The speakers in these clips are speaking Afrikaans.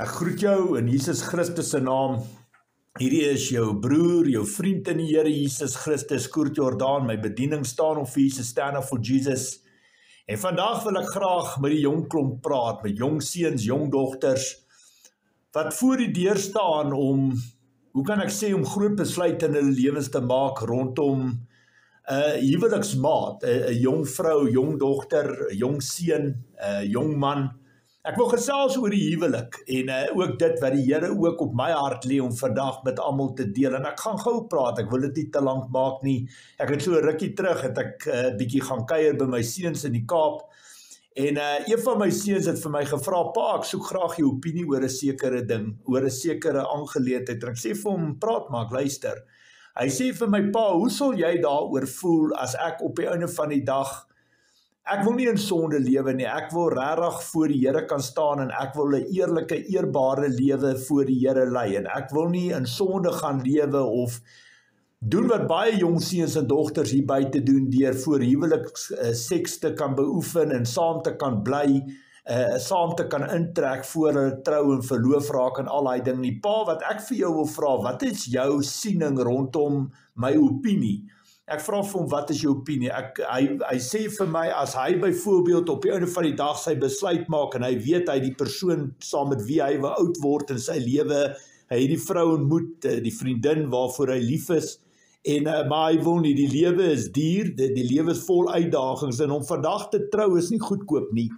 Ek groet jou in Jesus Christus se naam. Hierdie is jou broer, jou vriend in die Here Jesus Christus, Koert Jordaan. My bediening staan op vir Jesus, stand up for Jesus. En vandag wil ek graag met die jong klomp praat, met jong seuns, jong dogters, wat voor die deur staan om, hoe kan ek sê, om groot besluite in hulle lewens te maak rondom 'n huweliksmaat, 'n jong vrou, jong dogter, 'n jong seun, 'n jong man. Ek wil gesels oor die huwelik en ook dit wat die Here ook op my hart lê om vandag met almal te deel. En ek gaan gou praat, ek wil dit nie te lank maak nie. Ek het so 'n rukkie terug, het ek bietjie gaan kuier by my seuns in die Kaap. En een van my seuns het vir my gevra, pa, ek soek graag jou opinie oor 'n sekere ding, oor 'n sekere aangeleentheid. En ek sê vir hom, praat maar, ek luister. Hy sê vir my, pa, hoe sal jy daaroor voel as ek op die einde van die dag, ek wil nie in sonde lewe nie, ek wil regtig voor die Here kan staan en ek wil 'n eerlike, eerbare lewe voor die Here lei en ek wil nie in sonde gaan lewe of doen wat baie jong seuns en dogters hier buite doen deur voor huweliks seks te kan beoefen en saam te kan bly, saam te kan intrek voor hulle trou en verloof raak en al daai ding nie. Pa, wat ek vir jou wil vra, wat is jou siening rondom my opinie? Ek vra vir hom, wat is jou opinie? Hy sê vir my, as hy byvoorbeeld op die einde van die dag sy besluit maak en hy weet hy die persoon saam met wie hy wil oud word in sy lewe, hy het die vrou ontmoet, die vriendin waarvoor hy lief is, en maar hy wil nie, die lewe is duur, die lewe is vol uitdagings en om vandag te trou is nie goedkoop nie.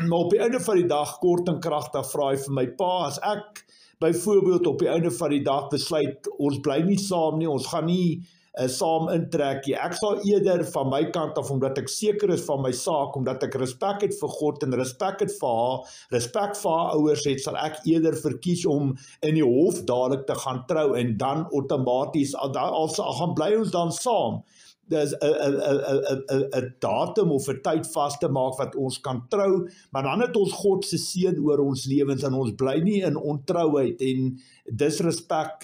Maar op die einde van die dag, kort en kragtig, vra hy vir my, pa, as ek byvoorbeeld op die einde van die dag besluit, ons bly nie saam nie, ons gaan nie saam intrek nie. Ek sal eerder van my kant af, omdat ek seker is van my saak, omdat ek respek het vir God en respek het vir haar, respek vir haar ouers het, sal ek eerder verkies om in die hof dadelik te gaan trou en dan outomaties, al gaan bly ons dan saam, dis 'n datum of 'n tyd vas te maak wat ons kan trou, maar dan het ons God se seën oor ons lewens en ons bly nie in ontrouheid en disrespek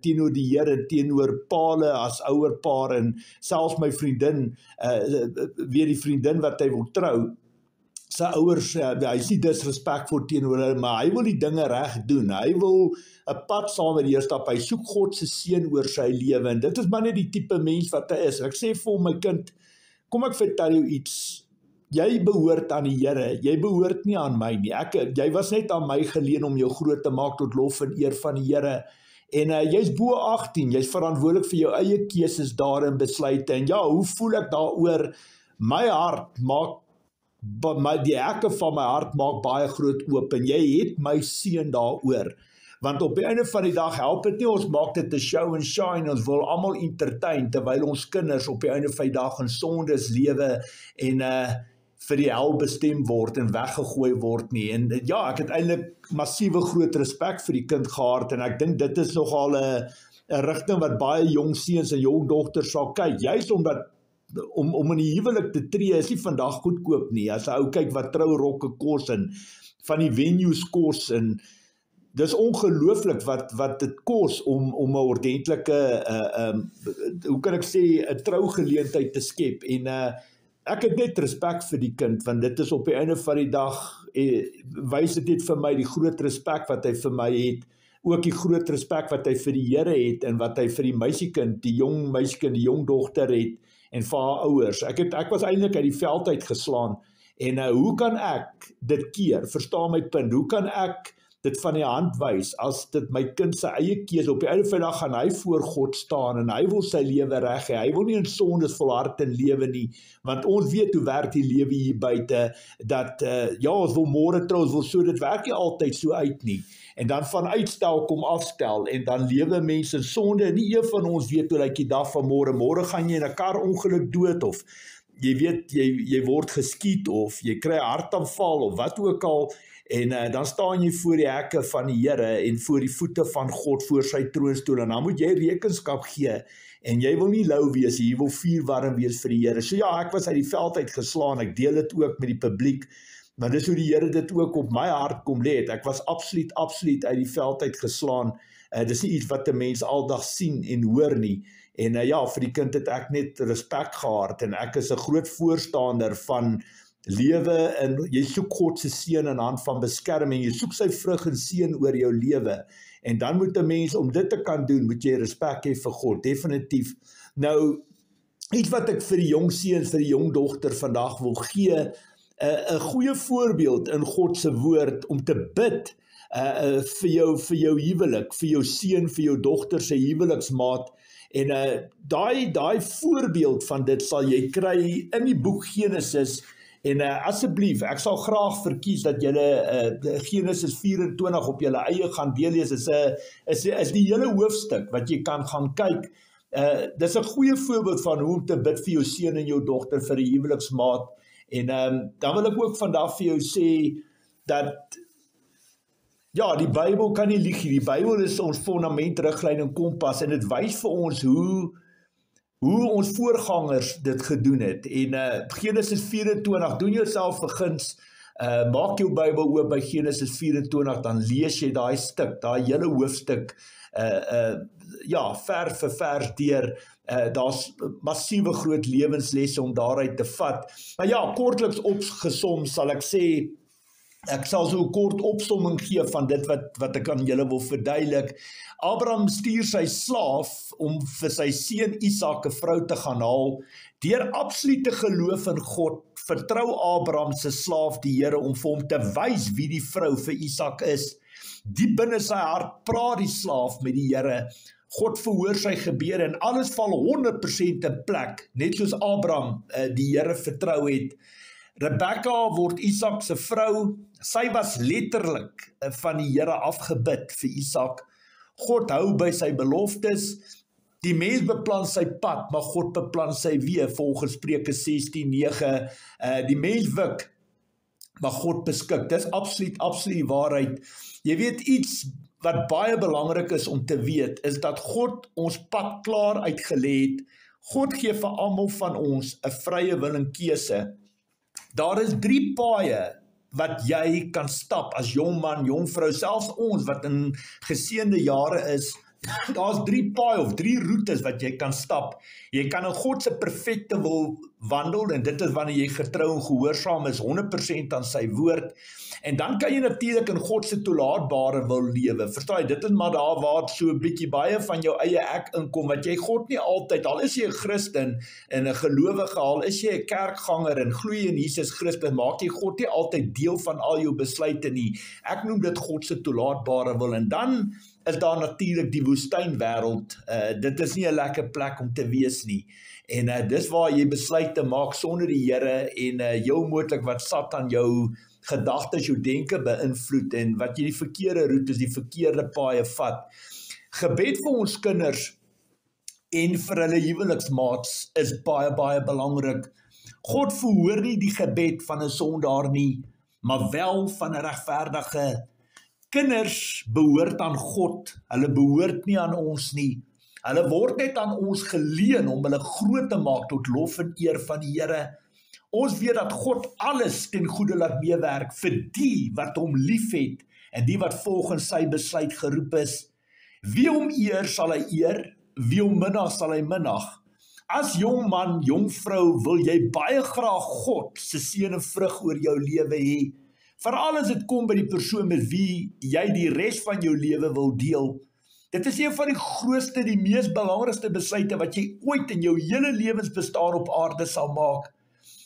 teenoor die Here, teenoor paale as ouer paar en selfs my vriendin, weer die vriendin wat hy wil trou, sy ouers, hy is nie disrespekvol teenoor hulle, maar hy wil die dinge reg doen, hy wil 'n pad saam met die Here stap, hy soek God se seën oor sy lewe, en dit is maar net die tipe mens wat hy is. Ek sê vir hom, my kind, kom ek vertel jou iets, jy behoort aan die Here, jy behoort nie aan my nie, jy was net aan my geleen om jou groot te maak tot lof en eer van die Here, en jy's bo 18, jy's verantwoordelik vir jou eie keuses daarin besluite, en ja, hoe voel ek daaroor? My hart maak, die hekke van my hart maak baie groot oop, en jy het my seën daaroor, want op die einde van die dag help dit nie, ons maak dit 'n show and shine, ons wil almal entertain, terwyl ons kinders op die einde van die dag in sondes lewe, en vir die hel bestem word, en weggegooi word nie, en ja, ek het eintlik massiewe groot respek vir die kind gehad, en ek dink dit is nogal 'n rigting wat baie jong seuns en jong dogters sal kyk, juist omdat om in die huwelik te tree is nie vandag goedkoop nie, as 'n ou kyk wat trourokke kos en van die venues kos, en dis ongelooflik wat dit kos om 'n ordentlike, hoe kan ek sê, 'n trougeleentheid te skep, en ek het net respek vir die kind, want dit is op die einde van die dag, wys dit net vir my die groot respek wat hy vir my het, ook die groot respek wat hy vir die Here het, en wat hy vir die meisiekind, die jong meisiekind, die jong dogter het, en vir haar ouers. Ek was eintlik uit die veld uit geslaan, en hoe kan ek dit keer? Verstaan my punt, hoe kan ek dit van die hand wys, as dit my kind sy eie keuse, op die einde van die dag gaan hy voor God staan, en hy wil sy lewe reg hê, hy wil nie in sondes volhard in lewe nie, want ons weet hoe werk die lewe hier buite, dat, ja, ons wil môre trou, ons wil so, dit werk nie altyd so uit nie, en dan van uitstel kom afstel, en dan lewe mense in sonde, en nie een van ons weet hoe lyk die dag van môre gaan jy in 'n karongeluk dood, of jy weet, jy word geskiet, of jy kry 'n hartaanval, of wat ook al, en dan staan jy voor die hekke van die Here, en voor die voete van God, voor sy troonstoel, en dan moet jy rekenskap gee, en jy wil nie lou wees, jy wil vuurwarm wees vir die Here. So ja, ek was uit die veld uit geslaan, ek deel dit ook met die publiek, maar dis hoe die Here dit ook op my hart kom lê het. Ek was absoluut uit die veld uit geslaan. Dis nie iets wat 'n mens aldag sien en hoor nie. En ja, vir die kind het ek net respek gehad, en ek is 'n groot voorstander van lewe en jy soek God se seën en hand van beskerming, jy soek sy vrug en seën oor jou lewe. En dan moet 'n mens om dit te kan doen, moet jy respek hê vir God, definitief. Nou, iets wat ek vir die jong seun, vir die jong dogter vandag wil gee, 'n goeie voorbeeld in God se woord om te bid vir jou huwelik, vir jou seun, vir jou dogter se huweliksmaat. En daai voorbeeld van dit sal jy kry in die boek Genesis. En asseblief, ek sal graag verkies dat julle Genesis 24 op julle eie gaan deurlees. Is die hele hoofstuk wat jy kan gaan kyk. Dis 'n goeie voorbeeld van hoe om te bid vir jou seun en jou dogter vir 'n huweliksmaat. En dan wil ek ook vandag vir jou sê dat ja, die Bybel kan nie lieg nie. Die Bybel is ons fondament, riglyn en kompas en dit wys vir ons hoe ons voorgangers dit gedoen het. En Genesis 24, doen jouself 'n guns, maak jou Bybel oop by Genesis 24, dan lees jy daai stuk, daai hele hoofstuk, vers vir vers deur. Daar's massiewe groot lewenslesse om daaruit te vat. Maar ja, kortliks opgesom sal ek sê, ek sal so 'n kort opsomming gee van dit wat ek aan julle wil verduidelik. Abraham stuur sy slaaf om vir sy seun Isak 'n vrou te gaan haal. Deur absolute geloof in God, vertrou Abraham se slaaf die Here om vir hom te wys wie die vrou vir Isak is. Diep binne sy hart praat die slaaf met die Here. God verhoor sy gebede en alles val 100% in plek, net soos Abraham die Here vertrou het. Rebekka word Isak se vrou. Sy was letterlik van die Here afgebid vir Isak. God hou by sy beloftes. Die mens beplan sy pad, maar God beplan sy weë, volgens Spreuke 16:9. Die mens wik, maar God beskik. Dis absoluut waarheid. Jy weet, iets wat baie belangrik is om te weet, is dat God ons pad klaar uitgelê het. God gee vir almal van ons 'n vrye wil en keuse. Daar is 3 paaie wat jy kan stap as jong man, jong vrou, selfs ons wat in geseënde jare is. Daar's 3 paaie of 3 roetes wat jy kan stap. Jy kan in God se perfekte wil wandel en dit is wanneer jy getrou en gehoorsaam is 100% aan sy woord. En dan kan jy natuurlik in God se toelaatbare wil lewe. Verstaan jy, dit is maar daar waar so 'n bietjie baie van jou eie ek inkom, wat jy God nie altyd, al is jy 'n Christen en 'n gelowige, al is jy 'n kerkganger en glo in Jesus Christus, maak jy God nie altyd deel van al jou besluite nie. Ek noem dit God se toelaatbare wil. En dan is daar natuurlik die woestynwêreld. Dit is nie 'n lekker plek om te wees nie. En dis waar jy besluite maak sonder die Here en jou moontlik wat Satan jou gedagtes, jou denke beïnvloed en wat jy die verkeerde roetes, die verkeerde paaie vat. Gebed vir ons kinders en vir hulle huweliksmaats is baie belangrik. God verhoor nie die gebed van 'n sondaar nie, maar wel van 'n regverdige. Kinders behoort aan God, hulle behoort nie aan ons nie. Hulle word net aan ons geleen om hulle groot te maak tot lof en eer van die Here. Ons weet dat God alles ten goeie laat meewerk vir die wat hom liefhet en die wat volgens sy besluit geroep is. Wie hom eer sal hy eer, wie hom minag sal hy minag. As jong man, jong vrou wil jy baie graag God se seën en vrug oor jou lewe hê. Veral as dit kom by die persoon met wie jy die res van jou lewe wil deel. Dit is een van die grootste, die mees belangrikste besluite wat jy ooit in jou hele lewensbestaan op aarde sal maak.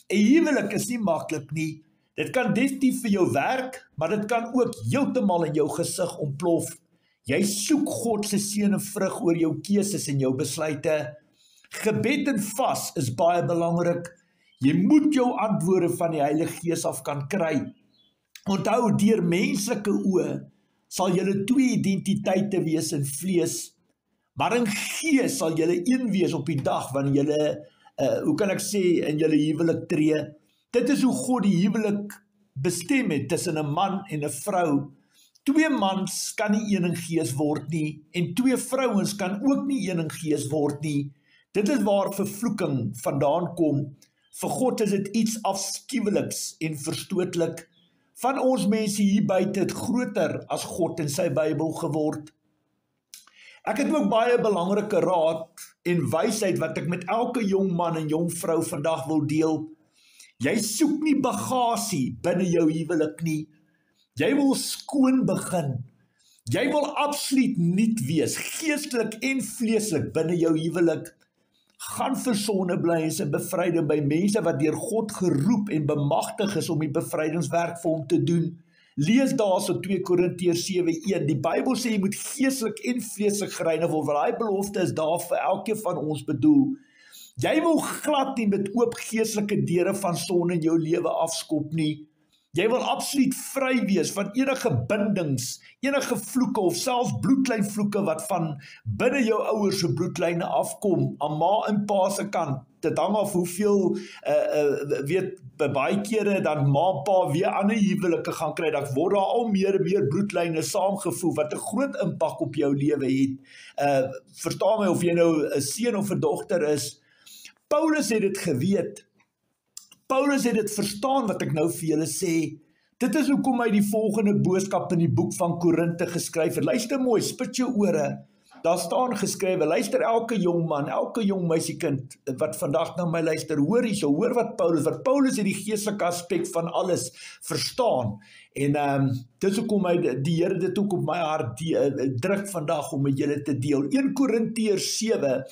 'n Huwelik is nie maklik nie. Dit kan definitief vir jou werk, maar dit kan ook heeltemal in jou gesig ontplof. Jy soek God se seën en vrug oor jou keuses en jou besluite. Gebed en vas is baie belangrik. Jy moet jou antwoorde van die Heilige Gees af kan kry. Onthou, deur menslike oë sal julle 2 identiteite wees in vlees, maar in gees sal julle een wees op die dag wanneer julle hoe kan ek sê, in julle huwelik tree. Dit is hoe God die huwelik bestem het tussen 'n man en 'n vrou. 2 mans kan nie een in gees word nie, en 2 vrouens kan ook nie een in gees word nie. Dit is waar vervloeking vandaan kom. Vir God is dit iets afskuweliks en verstootlik. Van ons mense hier buite het groter as God en sy Bybel geword. Ek het ook baie belangrike raad en wysheid wat ek met elke jong man en jong vrou vandag wil deel. Jy soek nie bagasie binne jou huwelik nie. Jy wil skoon begin. Jy wil absoluut nuut wees, geestelik en vleeslik binne jou huwelik. Gaan vir sonneblies en bevryding by mense wat deur God geroep en bemagtig is om die bevrydingswerk vir hom te doen. Lees daarso 2 Korintiërs 7:1. Die Bybel sê jy moet geestelik en vleeslik gereinig word, want daai belofte is daar vir elkeen van ons bedoel. Jy wil glad nie met oop geestelike deure van sonde in jou lewe afskop nie. Jy wil absoluut vry wees van enige bindings, enige vloeke of selfs bloedlynvloeke wat van binne jou ouers se bloedlyne afkom, aan ma en pa se kant. Dit hang af hoeveel, baie kere dan ma en pa weer ander huwelike gaan kry, dan word daar al meer en meer bloedlyne saamgevoeg, wat 'n groot impak op jou lewe het. Verstaan my, of jy nou 'n seun of 'n dogter is. Paulus het dit geweet. Paulus het dit verstaan wat ek nou vir julle sê. Dit is hoekom hy die volgende boodskap in die boek van Korinte geskryf het. Luister mooi, spit jou ore. Daar staan geskrywe, luister elke jong man, elke jong meisiekind wat vandag na my luister, hoor hierso, hoor wat Paulus het die geestelike aspek van alles verstaan. En dis hoekom die Here dit ook op my hart druk vandag om met julle te deel. 1 Korintiërs 7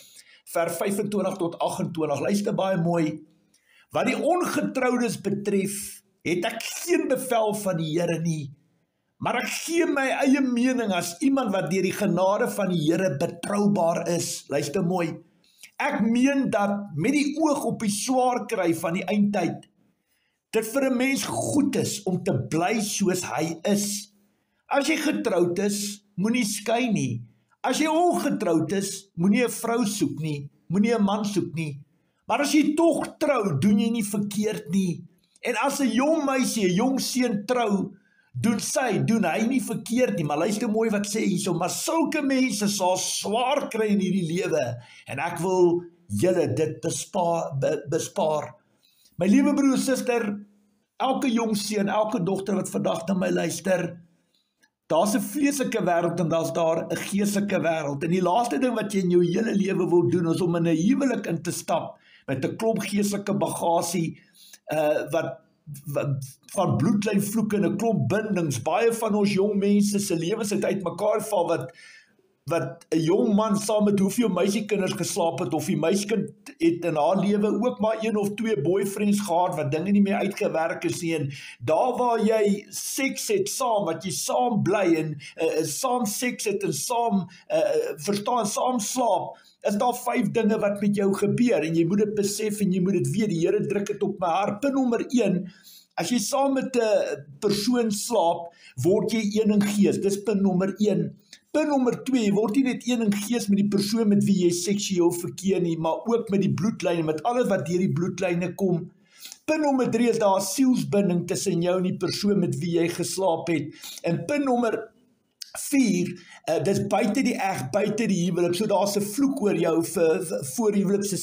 vers 25 tot 28, luister baie mooi. Wat die ongetroudes betref, het ek geen bevel van die Here nie, maar ek gee my eie mening as iemand wat deur die genade van die Here betroubaar is. Luister mooi. Ek meen dat met die oog op die swaar kry van die eindtyd, dit vir 'n mens goed is om te bly soos hy is. As jy getroud is, moenie skei nie. As jy ongetroud is, moenie 'n vrou soek nie, moenie 'n man soek nie. Maar as jy tog trou, doen jy nie verkeerd nie. En as 'n jong meisie, 'n jong seun trou, doen hy nie verkeerd nie. Maar luister mooi wat sê hierso, maar sulke mense sal swaar kry in hierdie lewe. En ek wil julle dit bespaar. My liewe broer, suster, elke jong seun, elke dogter wat vandag na my luister, daar's 'n vleeslike wêreld en daar's daar 'n geestelike wêreld. En die laaste ding wat jy in jou hele lewe wil doen, is om in 'n huwelik in te stap met 'n klomp geestelike bagasie wat van bloedlynvloeke en 'n klomp bindings. Baie van ons jong mense se lewens het uitmekaar val wat 'n jong man saam met hoeveel meisiekinders geslaap het, of die meisiekind het in haar lewe ook maar 1 of 2 boyfriends gehad wat dinge nie meer uitgewerk is nie. En daar waar jy seks het saam, wat jy saam bly en saam seks het en saam saam slaap, is daar 5 dinge wat met jou gebeur en jy moet dit besef en jy moet dit weet. Die Here druk dit op my hart. Punt nommer 1, as jy saam met 'n persoon slaap, word jy een in gees. Dis punt nommer 1. Punt nommer 2, jy word nie net een in gees met die persoon met wie jy seksueel verkeer nie, maar ook met die bloedlyne, met alles wat deur die bloedlyne kom. Punt nommer 3 is daar 'n sielsbinding tussen jou en die persoon met wie jy geslaap het. En punt nommer 4, dis buite die eg, buite die huwelik. So daar's 'n vloek oor jou vir voorhuwelikse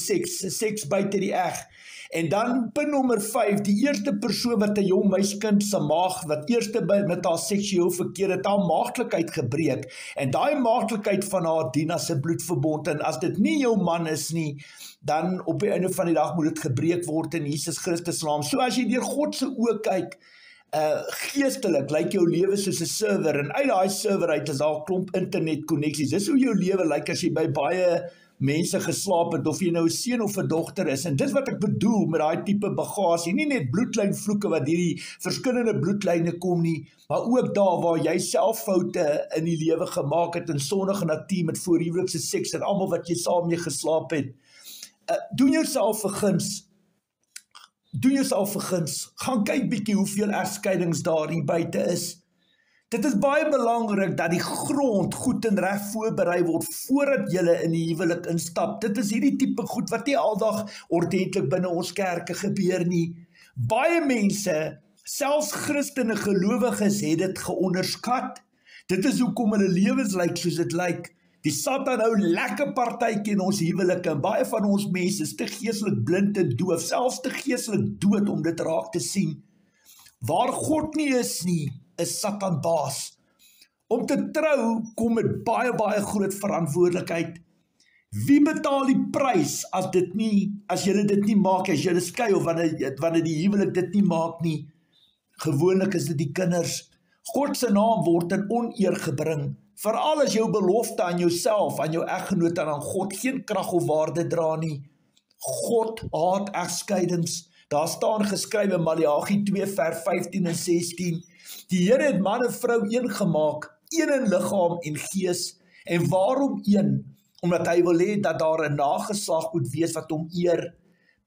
seks buite die eg. En dan punt nommer 5, die eerste persoon wat 'n jong meisiekind se maag, wat eerste met haar seksueel verkeer het, haar maagdelikheid gebreek. En daai maagdelikheid van haar dien as 'n bloedverbond. En as dit nie jou man is nie, dan op die einde van die dag moet dit gebreek word in Jesus Christus se naam. So as jy deur God se oë kyk, geestelik lyk jou lewe soos 'n server, en uit daai server uit is daar 'n klomp internet koneksies. Dis hoe jou lewe lyk as jy by baie mense geslaap het, of jy nou 'n seun of 'n dogter is. En dis wat ek bedoel met daai tipe bagasie, nie net bloedlynvloeke wat hierdie verskillende bloedlyne kom nie, maar ook daar waar jy self foute in die lewe gemaak het, in sondige natuur met voorhuwelikse seks en almal wat jy saam mee geslaap het. Doen jouself 'n guns. Doen jouself 'n guns. Gaan kyk bietjie hoeveel egskeidings daar hier buite is. Dit is baie belangrik dat die grond goed en reg voorberei word voordat jy in die huwelik instap. Dit is hierdie tipe goed wat nie aldag ordentlik binne ons kerke gebeur nie. Baie mense, selfs Christene gelowiges, het dit geonderskat. Dit is hoekom hulle lewens lyk soos dit lyk. Die Satan hou lekker partytjie in ons huwelike, en baie van ons mense is te geestelik blind en doof, selfs te geestelik dood om dit raak te sien. Waar God nie is nie, is Satan baas. Om te trou kom met baie groot verantwoordelikheid. Wie betaal die prys as julle dit nie maak, as julle skei of wanneer die huwelik dit nie maak nie? Gewoonlik is dit die kinders. God se naam word in oneer gebring, veral as jou belofte aan jouself, aan jou eggenoot en aan God geen krag of waarde dra nie. God haat egskeidings. Daar staan geskryf in Maleagi 2 vers 15 en 16. Die Here het man en vrou een gemaak, een in liggaam en gees. En waarom een? Omdat hy wil hê dat daar 'n nageslag moet wees wat hom eer.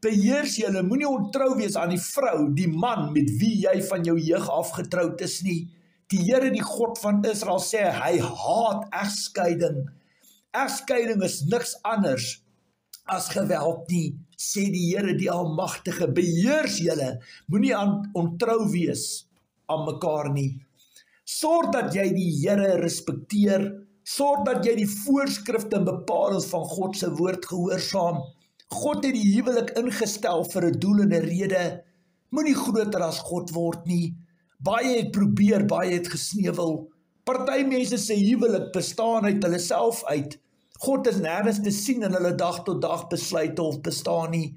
Beheers julle, moenie ontrou wees aan die vrou, die man met wie jy van jou jeug af getroud is nie. Die Here, die God van Israel, sê hy haat egskeiding. Egskeiding is niks anders as geweld nie, sê die Here die Almagtige. Beheers julle, moenie ontrou wees aan mekaar nie. Sorg dat jy die Here respekteer, sorg dat jy die voorskrifte en bepalings van God se woord gehoorsaam. God het die huwelik ingestel vir 'n doel en 'n rede. Moenie groter as God word nie. Baie het probeer, baie het gesneuwel. Party mense se huwelik bestaan uit hulle self uit. God is nêrens te sien in hulle dag tot dag besluite of bestaan nie.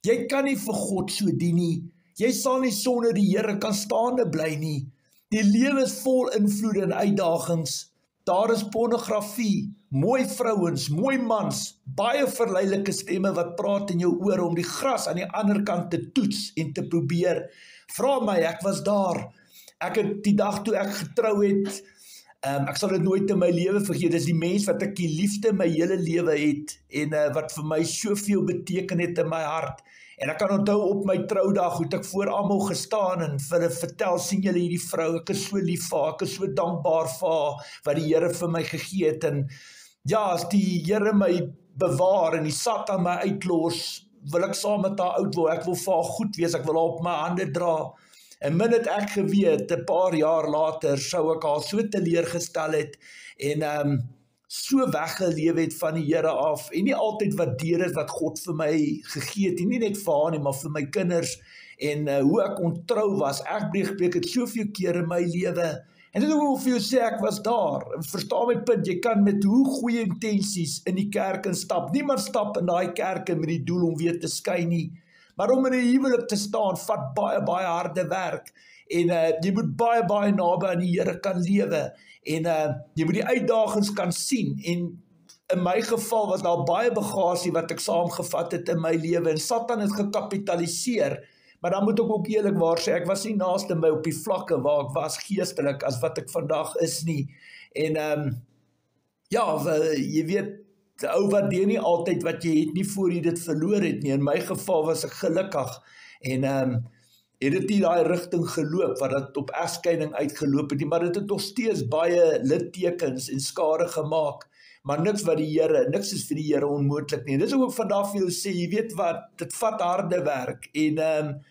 Jy kan nie vir God so dien nie. Jy sal nie sonder die Here kan staande bly nie. Die lewe is vol invloede en uitdagings. Daar is pornografie, mooi vrouens, mooi mans, baie verleidelijke stemme wat praat in jou oor om die gras aan die ander kant te toets en te probeer. Vra my, ek was daar. Ek het die dag toe ek getrou het, ek sal dit nooit in my lewe vergeet, dis die mens wat ek die liefde in my hele lewe het, en wat vir my soveel beteken het in my hart. En ek kan onthou op my troudag, hoe ek voor almal gestaan en vir hulle vertel, sien julle hierdie vrou, ek is so lief vir haar, ek is so dankbaar vir haar, wat die Here vir my gegee het, en ja, as die Here my bewaar en die Satan my uitlos, wil ek saam met haar oud word, ek wil vir haar goed wees, ek wil haar op my hande dra, en min het ek geweet, 'n paar jaar later, sou ek haar so teleurgestel het, en so weggeleef het van die Here af, en nie altyd waardeer het wat God vir my gegee het, nie net vir haar nie, maar vir my kinders, en hoe ek ontrou was, ek breek het soveel keer in my lewe, en dit wil vir jou sê, ek was daar, verstaan my punt, jy kan met hoe goeie intensies in die kerk instap, niemand stap in die kerke met die doel om weer te skei nie, maar om in 'n huwelik te staan, vat baie harde werk, en jy moet baie naby aan die Here kan lewe, en jy moet die uitdagings kan sien, en in my geval was daar baie bagasie wat ek saamgevat het in my lewe, en Satan het gekapitaliseer, maar dan moet ek ook eerlikwaar sê, ek was nie naaste my op die vlakke waar ek was geestelik, as wat ek vandag is nie, en ja, jy weet, ou waardeer nie altyd wat jy het nie voor jy dit verloor het nie, in my geval was ek gelukkig, en het dit nie daai rigting geloop, wat het op egskeiding uitgeloop het nie, maar dit het nog steeds baie littekens en skade gemaak, maar niks is vir die Here onmoontlik nie. Dis ook vandag vir jou sê, jy weet wat, dit vat harde werk, en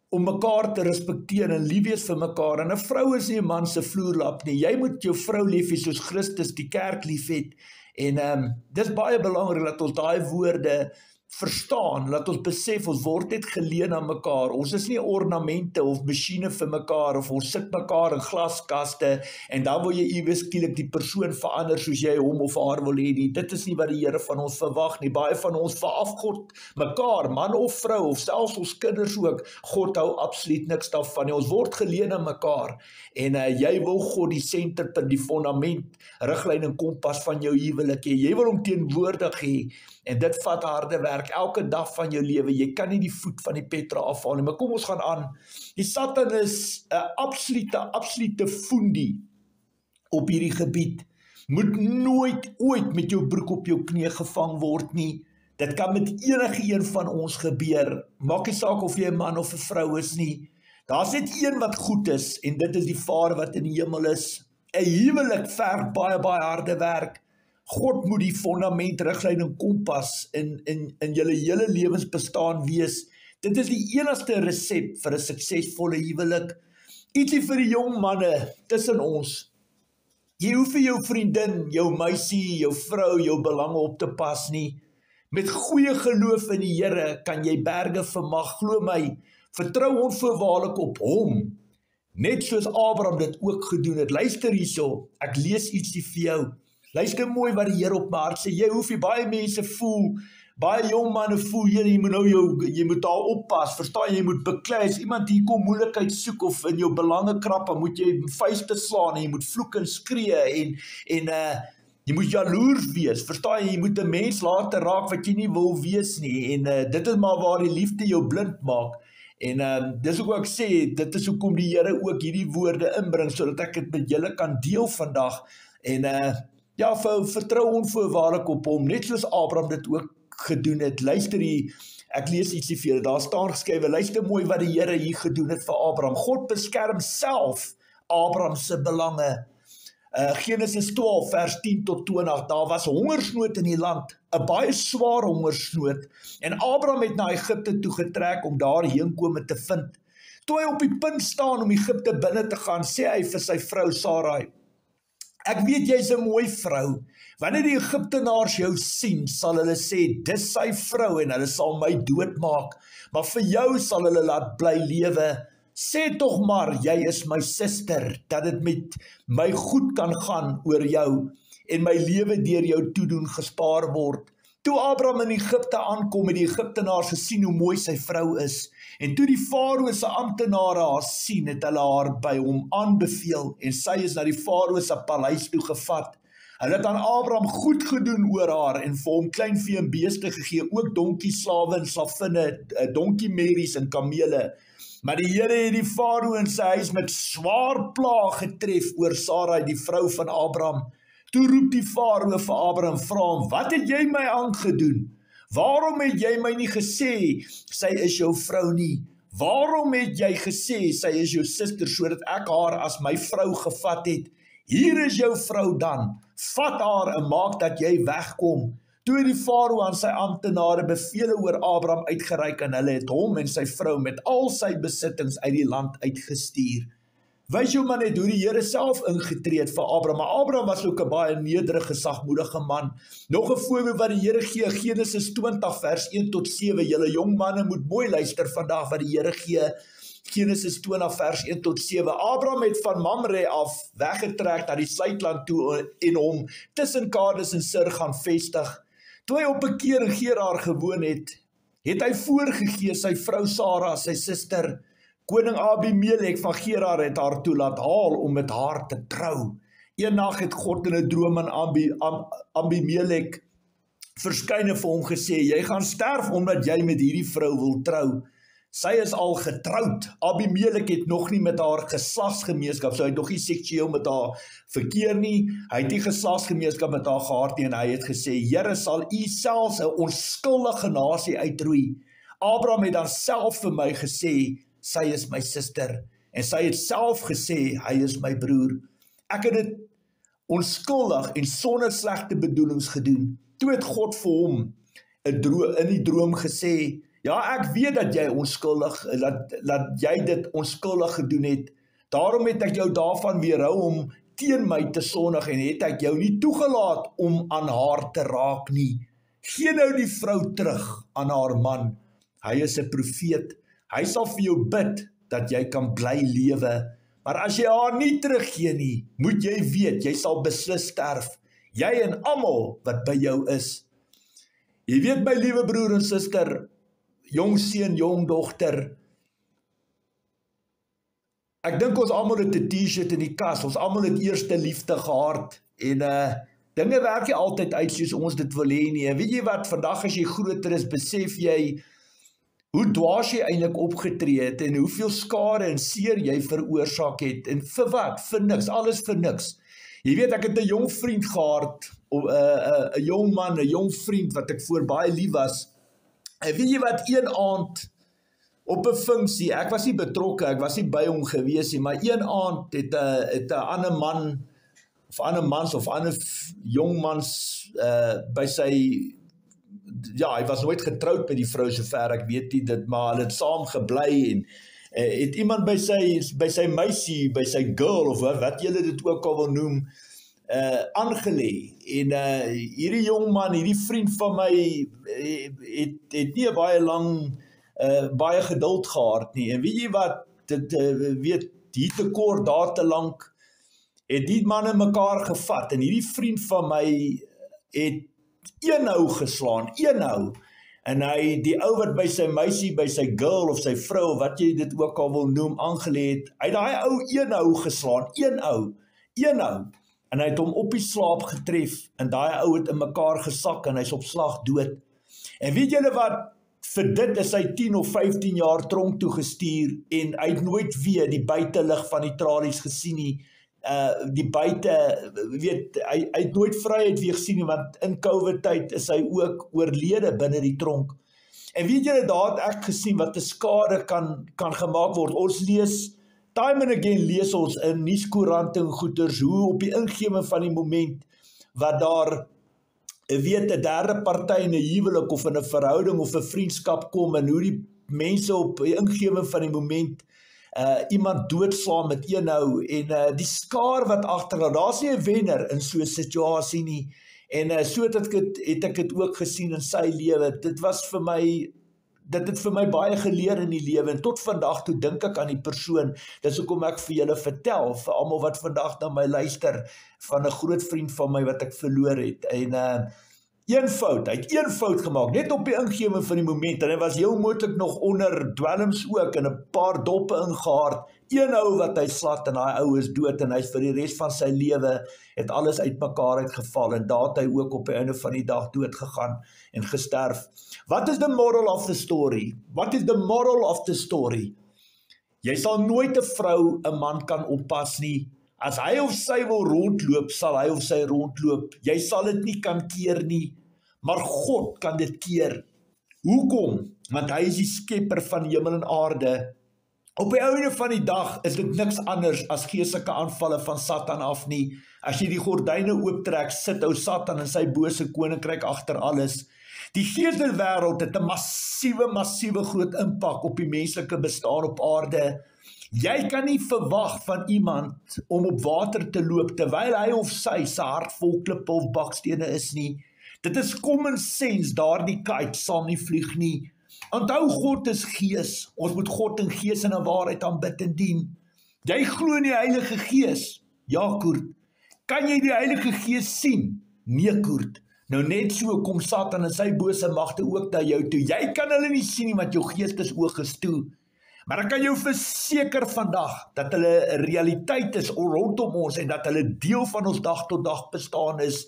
om mekaar te respekteer en lief wees vir mekaar, en 'n vrou is nie 'n man se vloerlap nie, jy moet jou vrou lief hê soos Christus die kerk lief het, en dis baie belangrik dat ons daai woorde verstaan, laat ons besef, ons word net geleen aan mekaar, ons is nie ornamente of masjiene vir mekaar, of ons sit mekaar in glaskaste, en dan wil jy iewes skielik die persoon verander, soos jy hom of haar wil hê nie, dit is nie wat die Here van ons verwag nie, baie van ons verafgod mekaar, man of vrou, of selfs ons kinders ook, God hou absoluut niks daarvan nie, ons word geleen aan mekaar, en jy wil God die senterpunt, die fundament, riglyn en kompas van jou huwelik hê, jy wil hom teenwoordig hê, en dit vat harde werk, elke dag van jou lewe, jy kan nie die voet van die Petra afhaal nie, maar kom ons gaan aan, die Satan is 'n absolute fundie op hierdie gebied, moet nooit ooit met jou broek op jou knie gevang word nie, dit kan met enige een van ons gebeur, maak nie saak of jy 'n man of 'n vrou is nie, daar's net een wat goed is, en dit is die Vader wat in die hemel is, 'n huwelik verg baie harde werk, God moet die fundament, riglyn en kompas in julle hele lewensbestaan wees. Dit is die enigste resep vir 'n suksesvolle huwelik. Ietsie vir die jong manne tussen ons. Jy hoef vir jou vriendin, jou meisie, jou vrou, jou belange op te pas nie. Met goeie geloof in die Here kan jy berge vermag, glo my, vertrou onvoorwaardelik op hom, net soos Abraham dit ook gedoen het. Luister hierso, ek lees ietsie vir jou. Luister mooi wat die Here op my hart sê. Jy hoef nie, baie mense voel, baie jong manne voel, jy moet nou jy moet daar oppas, verstaan jy moet beklei, as iemand hier kom moeilikheid soek of in jou belange krap, dan moet jy vuiste slaan en jy moet vloek en skree en jy moet jaloers wees, verstaan jy moet 'n mens laat raak wat jy nie wil wees nie en dit is maar waar die liefde jou blind maak. En dis ook ek sê, dit is hoekom die Here ook hierdie woorde inbring, sodat ek dit met julle kan deel vandag. En ja, vertrou onvoorwaardelik op hom, net soos Abraham dit ook gedoen het. Luister hier, ek lees ietsie vir julle, daar staan geskrywe, luister mooi wat die Here hier gedoen het vir Abraham. God beskerm self Abraham se belange. Genesis 12 vers 10 tot 20, daar was hongersnood in die land, 'n baie swaar hongersnood, en Abraham het na Egipte toe getrek om daar heenkome te vind. Toe hy op die punt staan om Egipte binne te gaan, sê hy vir sy vrou Sarai, ek weet jy's 'n mooi vrou, wanneer die Egiptenaars jou sien, sal hulle sê, dis sy vrou en hulle sal my doodmaak, maar vir jou sal hulle laat bly lewe. Sê tog maar, jy is my suster, dat dit met my goed kan gaan oor jou en my lewe deur jou toedoen gespaar word. Toe Abraham in Egipte aankom, het die Egiptenaars gesien hoe mooi sy vrou is. En toe die Farao se amptenare haar sien, het hulle haar by hom aanbeveel en sy is na die Farao se paleis toe gevat. Hulle het aan Abraham goed gedoen oor haar en vir hom kleinvee en beeste gegee, ook donkieslawe en slavinne, donkiemerries en kamele. Maar die Here het die Farao in sy huis met swaar plaag getref oor Sarai, die vrou van Abraham. Toe roep die Farao vir Abraham, vra hom, wat het jy my aangedoen? Waarom het jy my nie gesê, sy is jou vrou nie? Waarom het jy gesê, sy is jou suster, sodat ek haar as my vrou gevat het? Hier is jou vrou dan, vat haar en maak dat jy wegkom. Toe het die Farao aan sy amptenare bevele oor Abraham uitgereik en hulle het hom en sy vrou met al sy besittings uit die land uitgestuur. Wys jou maar net hoe die Here self ingetree het vir Abraham, maar Abraham was ook 'n baie nederige, sagmoedige man. Nog 'n voorbeeld wat die Here gee, Genesis 20 vers 1 tot 7, julle jong manne moet mooi luister vandag wat die Here gee, Genesis 20 vers 1 tot 7, Abraham het van Mamre af weggetrek na die suidland toe en hom tussen Kades en Sur gaan vestig. Toe hy op 'n keer in Gerar gewoon het, het hy voorgegee sy vrou Sara, sy suster. Koning Abimelek van Gerar het haar toe laat haal om met haar te trou. Eendag het God in 'n droom aan Abimelek verskyn en vir hom gesê, jy gaan sterf omdat jy met hierdie vrou wil trou. Sy is al getroud. Abimelek het nog nie met haar geslagsgemeenskap, so hy het nog nie seksueel met haar verkeer nie, hy het nie geslagsgemeenskap met haar gehad nie, en hy het gesê, Here sal u selfs 'n onskuldige nasie uitroei. Abraham het dan self vir my gesê, sy is my suster, en sy het self gesê, hy is my broer. Ek het dit onskuldig en sonder slegte bedoelings gedoen. Toe het God vir hom in die droom gesê, ja, ek weet dat jy onskuldig, dat jy dit onskuldig gedoen het. Daarom het ek jou daarvan weerhou om teen my te sondig en het ek jou nie toegelaat om aan haar te raak nie. Gee nou die vrou terug aan haar man. Hy is 'n profeet. Hy sal vir jou bid dat jy kan bly lewe. Maar as jy haar nie teruggee nie, moet jy weet, jy sal beslis sterf. Jy en almal wat by jou is. Jy weet my liewe broer en suster, jong seun, jong dogter, ek dink ons almal het 'n t-shirt in die kas, ons almal het eerste liefde gehad, en dinge werk nie altyd uit soos ons dit wil hê nie, en weet jy wat, vandag as jy groter is, besef jy, hoe dwaas jy eintlik opgetree het, en hoeveel skade en seer jy veroorsaak het, en vir wat? Vir niks, alles vir niks. Jy weet, ek het 'n jong vriend gehad, 'n jong man, 'n jong vriend, wat ek voor baie lief was, en weet jy wat, een aand, op 'n funksie, ek was nie betrokke, ek was nie by hom gewees nie, maar een aand het 'n ander man, of ander mans, of ander jongmans, by sy, ja, hy was nooit getroud met die vrou, sover ek weet nie, maar hulle het saam gebly, en het iemand by sy meisie, by sy girl, of wat julle dit ook al wil noem, aangelê, en hierdie jong man, hierdie vriend van my, het nie baie lang, baie geduld gehad nie, en weet jy wat, dit weet, hier te kort, daar te lank, het die manne mekaar gevat, en hierdie vriend van my het een hou geslaan, een hou, en hy, die ou wat by sy meisie, by sy girl of sy vrou, wat jy dit ook al wil noem, aangeleed, hy het daai ou een hou geslaan, een hou, en hy het hom op die slaap getref, en daai ou het in mekaar gesak, en hy's op slag dood. En weet julle wat, vir dit is hy 10 of 15 jaar tronk toe gestuur, en hy het nooit weer die buitelig van die tralies gesien nie, die buite, weet, hy het nooit vryheid weer gesien nie, want in COVID tyd is hy ook oorlede binne die tronk. En weet julle, daar het ek gesien wat 'n skade kan gemaak word. Ons lees, time and again lees ons in nuuskoerante en goeters, hoe op die ingewing van die moment, wat daar, weet, 'n derde party in 'n huwelik of in 'n verhouding of 'n vriendskap kom, en hoe die mense op die ingewing van die moment iemand doodslaan met een hou, en die skaar wat agterlaat, daar's nie 'n wenner in so 'n situasie nie, en so het ek dit ook gesien in sy lewe. Dit het vir my baie geleer in die lewe, en tot vandag toe dink ek aan die persoon. Dis hoekom ek vir julle vertel, vir almal wat vandag na my luister, van 'n groot vriend van my wat ek verloor het, en een fout, hy het een fout gemaak, net op die ingewing van die moment, en hy was heel moontlik nog onder dwelms ook, en 'n paar doppe ingehaard, een ou wat hy slat, en daai ou is dood, en hy is vir die res van sy lewe, het alles uitmekaar uitgeval, en daar het hy ook op die einde van die dag dood gegaan, en gesterf. Wat is the moral of the story? What is the moral of the story? Jy sal nooit 'n vrou 'n man kan oppas nie. As hy of sy wil rondloop, sal hy of sy rondloop. Jy sal dit nie kan keer nie, maar God kan dit keer. Hoekom? Want hy is die skepper van hemel en aarde. Op die einde van die dag is dit niks anders as geestelike aanvalle van Satan af nie. As jy die gordyne ooptrek, sit ou Satan en sy bose koninkryk agter alles. Die geestelike wêreld het 'n massiewe groot impak op die menslike bestaan op aarde. Jy kan nie verwag van iemand om op water te loop terwyl hy of sy se hart vol klippe of bakstene is nie. Dit is common sense, daardie kite sal nie vlieg nie. Onthou, God is gees. Ons moet God in gees en in waarheid aanbid en dien. Jy glo in die Heilige Gees? Ja, Koert. Kan jy die Heilige Gees sien? Nee, Koert. Nou net so kom Satan en sy bose magte ook na jou toe. Jy kan hulle nie sien nie, want jou geestesoog is toe. Maar ek kan jou verseker vandag, dat hulle 'n realiteit is rondom ons, en dat hulle deel van ons dag tot dag bestaan is.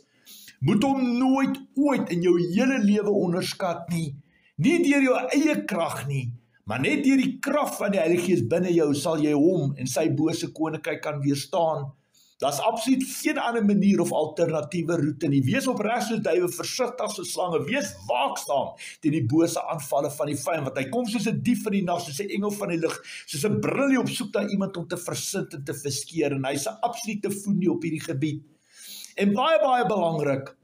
Moet hom nooit ooit in jou hele lewe onderskat nie. Nie deur jou eie krag nie, maar net deur die krag van die Heilige Gees binne jou, sal jy hom en sy bose koninkryk kan weerstaan. Daar's absoluut geen ander manier of alternatiewe roete nie. Wees opreg soos duwe, versigtig soos slange, wees waaksaam teen die bose aanvalle van die vyand, want hy kom soos 'n dief in die nag, soos 'n engel van die lig, soos 'n brillie op soek na iemand om te versind en te verskeer, en hy's 'n absolute foenie op hierdie gebied. En baie belangrik,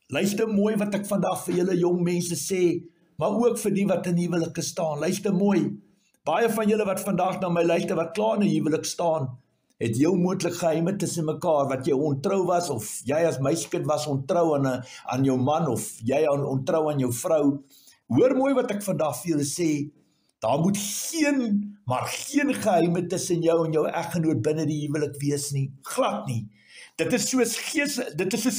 luister mooi wat ek vandag vir julle jong mense sê, maar ook vir die wat in huwelike staan. Luister mooi. Baie van julle wat vandag na my luister, wat klaar in 'n huwelik staan, het heel moontlik geheime tussen mekaar, wat jy ontrou was, of jy as meisiekind was ontrou aan jou man, of jy ontrou aan jou vrou. Hoor mooi wat ek vandag vir julle sê, daar moet geen geheime tussen jou en jou eggenoot binne die huwelik wees nie, glad nie. Dit is soos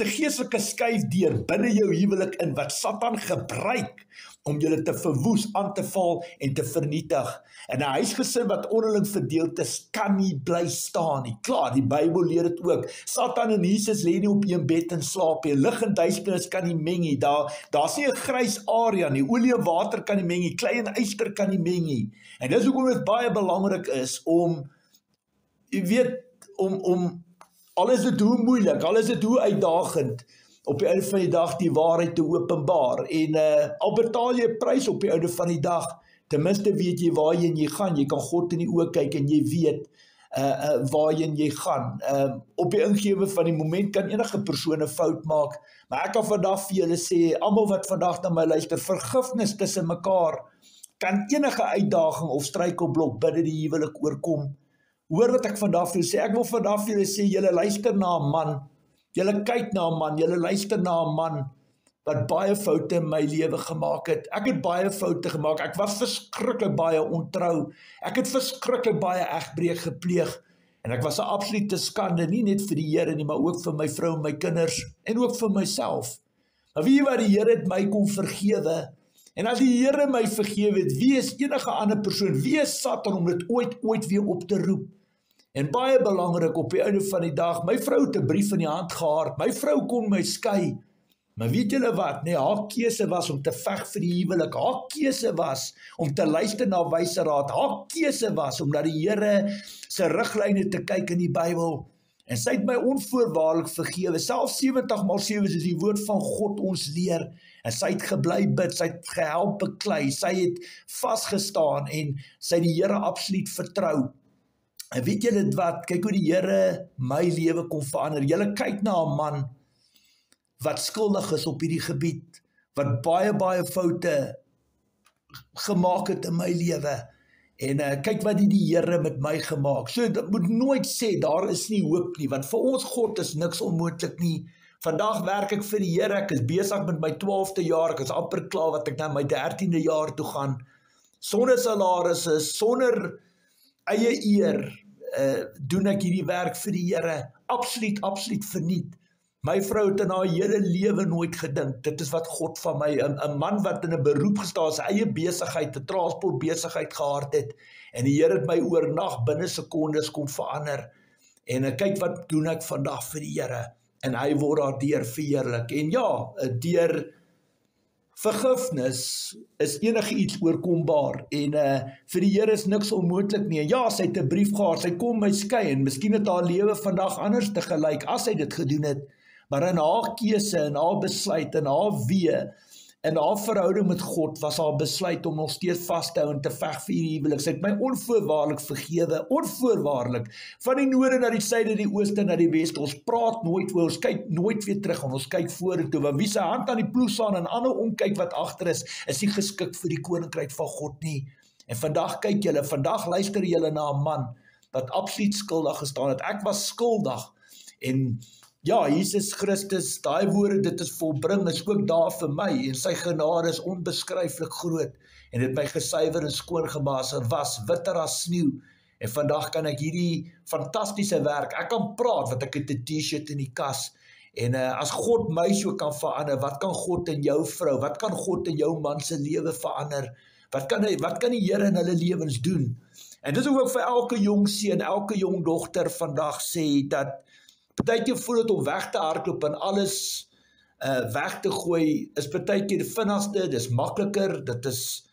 'n geestelike skuifdeur binne jou huwelik in, wat Satan gebruik om julle te verwoes, aan te val en te vernietig. En 'n huisgesin wat onderling verdeeld is, kan nie bly staan nie. Klaar, die Bybel leer dit ook. Satan en Jesus lê nie op een bed en slaap nie. Lig en duisternis kan nie meng nie. Daar's nie 'n grys area nie. Olie en water kan nie meng nie. Klei en yster kan nie meng nie. En dis hoekom dit baie belangrik is om, jy weet, om al is dit hoe moeilik, al is dit hoe uitdagend, op die einde van die dag die waarheid te openbaar, en al betaal jy 'n prys op die einde van die dag, ten minste weet jy waarheen jy gaan, jy kan God in die oë kyk en jy weet waarheen jy gaan. Op die ingewing van die moment kan enige persoon 'n fout maak, maar ek kan vandag vir julle sê, almal wat vandag na my luister, vergifnis tussen mekaar kan enige uitdaging of struikelblok binne die huwelik oorkom. Hoor wat ek vandag vir julle sê, ek wil vandag vir julle sê, julle luister na 'n man, julle kyk na 'n man, julle luister na 'n man wat baie foute in my lewe gemaak het. Ek het baie foute gemaak, ek was verskriklik baie ontrou, ek het verskriklik baie egbreek gepleeg, En ek was 'n absolute skande, nie net vir die Here nie, maar ook vir my vrou en my kinders, en ook vir myself. Maar weet jy wat, die Here het my kon vergewe, en as die Here my vergewe het, wie is enige ander persoon, wie is Satan om dit ooit weer op te roep? En baie belangrik, op die einde van die dag, my vrou het 'n brief in die hand gehad, my vrou kon my skei, maar weet julle wat, nee, haar keuse was om te veg vir die huwelik, haar keuse was om te luister na wyse raad, haar keuse was om na die Here se riglyne te kyk in die Bybel, en sy het my onvoorwaardelik vergewe, selfs 70x7 soos die woord van God ons leer, en sy het gebly bid, sy het gehelp beklei, sy het vasgestaan, en sy het die Here absoluut vertrou. En weet julle wat, kyk hoe die Here my lewe kon verander. Julle kyk na 'n man wat skuldig is op hierdie gebied, wat baie foute gemaak het in my lewe. En kyk wat die Here met my gemaak. So, dat moet nooit sê, daar is nie hoop nie, want vir ons God is niks onmoontlik nie. Vandag werk ek vir die Here, ek is besig met my 12de jaar, ek is amper klaar wat ek na my 13de jaar toe gaan, sonder salarisse, sonder eie eer, doen ek hierdie werk vir die Here, absoluut verniet. My vrou het in haar hele lewe nooit gedink, dit is wat God van my, 'n man wat in 'n beroep gestaan, sy eie besigheid, 'n transportbesigheid gehad het, en die Here het my oornag binne sekondes kom verander, en kyk wat doen ek vandag vir die Here, en hy word daardeur verheerlik, en ja, deur vergifnis is enige iets oorkombaar, en vir die Here is niks onmoontlik nie, en ja, sy het 'n brief gehad, sy kom my skei, en miskien het haar lewe vandag anders te gelyk, as sy dit gedoen het, maar in haar keuse, in haar besluit, in haar wee, in haar verhouding met God, was haar besluit om nog steeds vas te hou en te veg vir hierdie huwelik. Sy het my onvoorwaardelik vergewe, onvoorwaardelik, van die noorde na die suide, die ooste na die weste. Ons praat nooit oor, ons kyk nooit weer terug, en ons kyk vorentoe, want wie sy hand aan die ploeg staan en ander omkyk wat agter is nie geskik vir die koninkryk van God nie. En vandag kyk julle, vandag luister julle na 'n man wat absoluut skuldig gestaan het. Ek was skuldig, en ja, Jesus Christus, daai woorde, dit is volbring, is ook daar vir my, en sy genade is onbeskryflik groot, en het my gesuiwer en skoon gemaak, en was witter as sneeu, en vandag kan ek hierdie fantastiese werk, ek kan praat, want ek het 'n t-shirt in die kas, en as God my so kan verander, wat kan God in jou vrou, wat kan God in jou man se lewe verander, wat kan die Here in hulle lewens doen, en dit is ook vir elke jong seun, elke jong dogter vandag sê, dat partykeer voel dit om weg te hardloop en alles weg te gooi, is partykeer die vinnigste, dis makliker, dit is,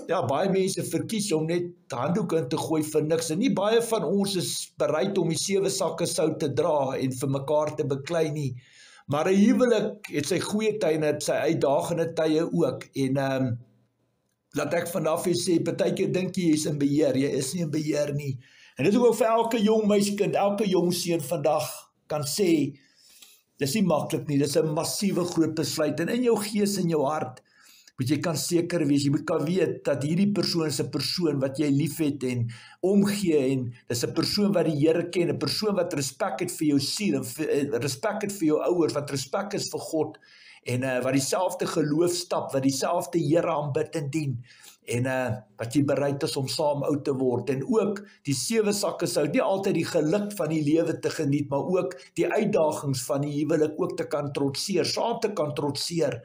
ja, baie mense verkies om net handdoek in te gooi vir niks, en nie baie van ons is bereid om die 7 sakke sout te dra en vir mekaar te beklei nie, maar 'n huwelik het sy goeie tye en het sy uitdagende tye ook, en laat ek vanaf jy sê, partykeer dink jy is in beheer, jy is nie in beheer nie, en dit is ook vir elke jong meisiekind, elke jong seun vandag, kan sê, dis nie maklik nie, dis 'n massiewe groot besluit, en in jou gees en jou hart, moet jy kan seker wees, jy moet kan weet, dat hierdie persoon is 'n persoon wat jy lief het, en omgee, en dis 'n persoon wat die Here ken, 'n persoon wat respek het vir jou siel, en respek het vir jou ouers, wat respek is vir God, en wat dieselfde geloof stap, wat dieselfde Here aanbid en dien, en wat jy bereid is om saam oud te word, en ook die 7 sakke sout, nie altyd die geluk van die lewe te geniet, maar ook die uitdagings van die huwelik ook te kan trotseer, saam te kan trotseer,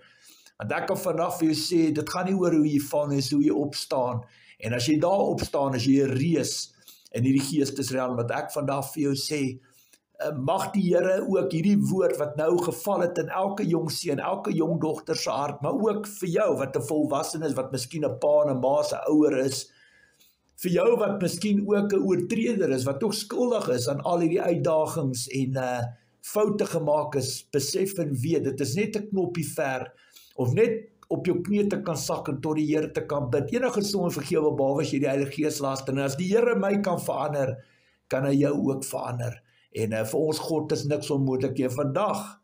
want ek kan vanaf vir jou sê, dit gaan nie oor hoe jy val, is hoe jy opstaan, en as jy daar opstaan, as jy 'n reus in hierdie geestesrealm, wat ek vandag vir jou sê, mag die Here ook hierdie woord wat nou geval het in elke jong seun, elke jong dogter se hart, maar ook vir jou wat 'n volwassene is, wat miskien 'n pa en 'n ma se ouer is, vir jou wat miskien ook 'n oortreder is, wat ook skuldig is aan al hierdie uitdagings en foute gemaak is, besef en weet, dit is net 'n knoppie ver, of net op jou knie te kan sak en tot die Here te kan bid. Enige sonde vergewe behalwe as jy die Heilige Gees laat, en as die Here my kan verander, kan hy jou ook verander. En vir ons God is niks onmoontlik nie. Vandag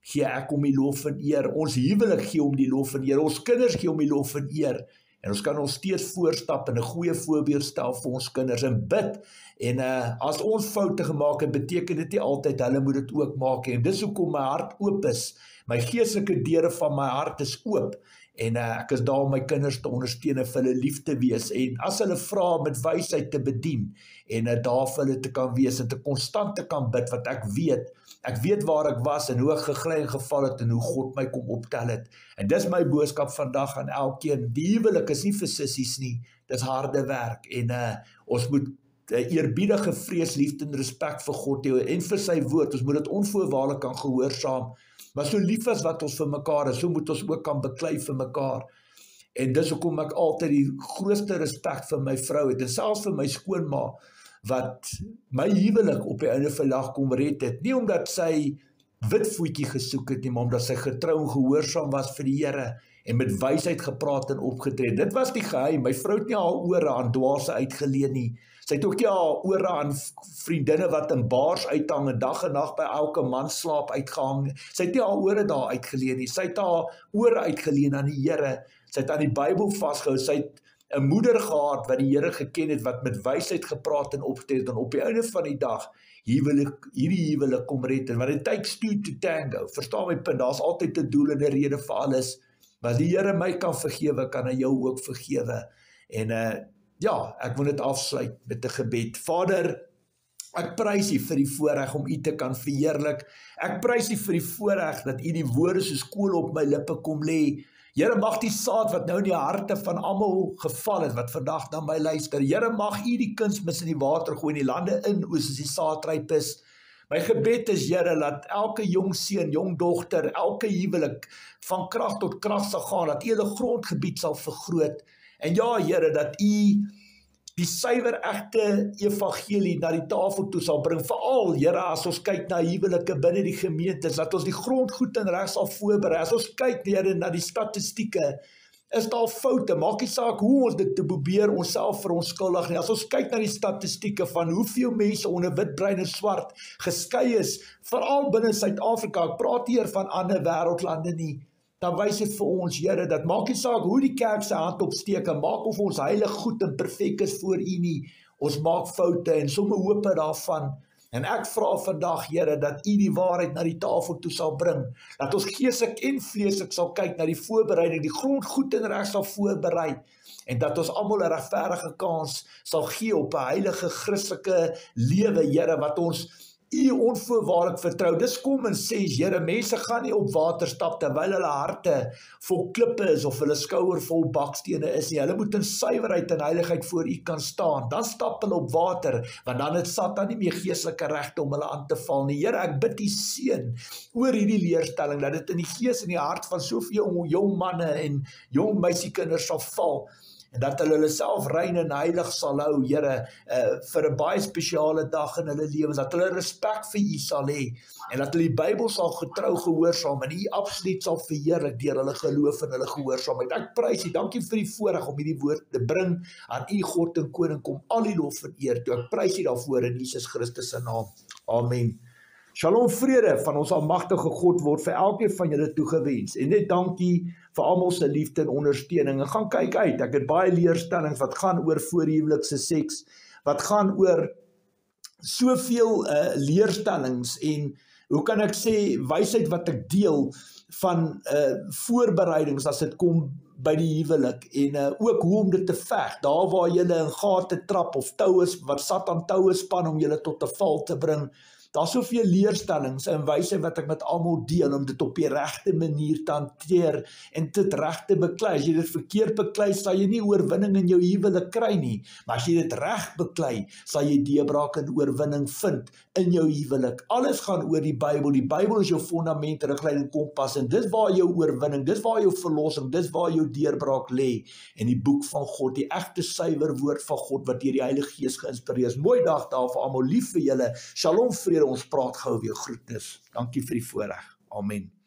gee ek hom die lof en eer. Ons huwelik gee hom die lof en eer. Ons kinders gee hom die lof en eer. En ons kan ons steeds voorstap en 'n goeie voorbeeld stel vir ons kinders en bid. En as ons foute gemaak het, beteken dit nie altyd hulle moet dit ook maak. En dis hoekom my hart oop is. My geestelike deure van my hart is oop. En ek is daar om my kinders te ondersteun en vir hulle lief te wees. En as hulle vra met wysheid te bedien en daar vir hulle te kan wees en te konstant te kan bid, wat ek weet waar ek was en hoe ek gegly en geval het en hoe God my kom optel het. En dis my boodskap vandag aan elkeen. Die huwelik is nie vir sissies nie, dis harde werk en ons moet eerbiedige vrees, liefde en respek vir God hê en vir sy woord. Ons moet dit onvoorwaardelik kan gehoorsaam. Maar so lief as wat ons vir mekaar is, so moet ons ook kan beklei vir mekaar. En dis hoekom ek altyd die grootste respek vir my vrou het, en selfs vir my skoonma, wat my huwelik op die einde van die dag kom red het. Nie omdat sy wit voetjie gesoek het nie, maar omdat sy getrou en gehoorsaam was vir die Here en met wysheid gepraat en opgetree. Dit was die geheim. My vrou het nie haar ore aan dwaase uitgeleen nie. Sy het ook nie haar ore aan vriendinne wat in baars uithang en dag en nag by elke man slaap uitgehang. Sy het nie haar ore daar uitgeleen nie. Sy het haar ore uitgeleen aan die Here. Sy het aan die Bybel vasgehou. Sy het 'n moeder gehad wat die Here geken het, wat met wysheid gepraat en opgetree het, en op die einde van die dag hierdie huwelik kom red. En wat it takes two to tango. Verstaan my punt, daar's altyd 'n doel en 'n rede vir alles. Maar as die Here my kan vergewe, kan hy jou ook vergewe. En ja, ek wil dit afsluit met 'n gebed. Vader, ek prys U vir die voorreg om U te kan verheerlik. Ek prys U vir die voorreg dat U die woorde soos kool op my lippe kom lê. Here, mag die saad wat nou in die harte van almal geval het, wat vandag na my luister, Here, mag U die kunsmis in die water gooi en die lande in oes as die saadryp is. My gebed is, Here, dat elke jong seun, jong dogter, elke huwelik van krag tot krag sal gaan, dat U hulle grondgebied sal vergroot. En ja, Here, dat U die suiwer egte evangelie na die tafel toe sal bring, veral, Here, as ons kyk na huwelike binne die gemeentes, dat ons die grond goed en reg sal voorberei. As ons kyk, Here, na die statistieke, is daar foute, maak nie saak hoe ons dit te probeer onsself verontskuldig nie. As ons kyk na die statistieke van hoeveel mense onder wit, bruin en swart geskei is, veral binne Suid-Afrika, ek praat hier van ander wêreldlande nie, dan wys dit vir ons, Here, dat maak nie saak hoe die kerk sy hand opsteek en maak of ons heilig, goed en perfek is voor U nie. Ons maak foute en somme hope daarvan. En ek vra vandag, Here, dat U die waarheid na die tafel toe sal bring. Dat ons geestelik en vleeslik sal kyk na die voorbereiding, die grond goed en reg sal voorberei. En dat ons almal 'n regverdige kans sal gee op 'n heilige Christelike lewe, Here, wat ons U onvoorwaardelik vertrou. Dis common sense, Here, mense gaan nie op water stap terwyl hulle harte vol klippe is of hulle skouer vol bakstene is nie. Hulle moet in suiwerheid en heiligheid voor U kan staan. Dan stap hulle op water, want dan het Satan nie meer geestelike regte om hulle aan te val nie. Here, ek bid U seën oor hierdie leerstelling, dat dit in die gees en die hart van soveel jong manne en jong meisiekinders sal val, en dat hulle self rein en heilig sal hou, Here, vir 'n baie spesiale dag in hulle lewens, dat hulle respek vir U sal hê, en dat hulle die Bybel sal getrou gehoorsaam, en U absoluut sal verheerlik deur hulle geloof en hulle gehoorsaamheid. Ek prys U, dankie vir die voorreg om hierdie woord te bring aan U God en Koning, kom al die lof en eer toe. Ek prys U daarvoor in Jesus Christus se naam. Amen. Shalom, vrede van ons almagtige God word vir elkeen van julle toegewens. En net dankie vir almal se liefde en ondersteuning. En gaan kyk uit, ek het baie leerstellings wat gaan oor voorhuwelikse seks, wat gaan oor soveel leerstellings en hoe kan ek sê, wysheid wat ek deel van voorbereidings as dit kom by die huwelik, en ook hoe om dit te veg, daar waar jy in gate trap of touwe, wat Satan touwe span om julle tot 'n val te bring. Daar's soveel leerstellings en wysheid wat ek met almal deel om dit op die regte manier te hanteer en dit reg te beklei. As jy dit verkeerd beklei, sal jy nie oorwinning in jou huwelik kry nie, maar as jy dit reg beklei, sal jy deurbraak en oorwinning vind in jou huwelik. Alles gaan oor die Bybel. Die Bybel is jou fondament, riglyne, kompas, en dis waar jou oorwinning, dis waar jou verlossing, dis waar jou deurbraak lê. En die boek van God, die egte suiwer woord van God wat deur die Heilige Gees geïnspireer is. Mooi dag daar vir almal, lief vir julle. Shalom, vrede, ons praat gou weer, groetnis. Dankie vir die voorreg. Amen.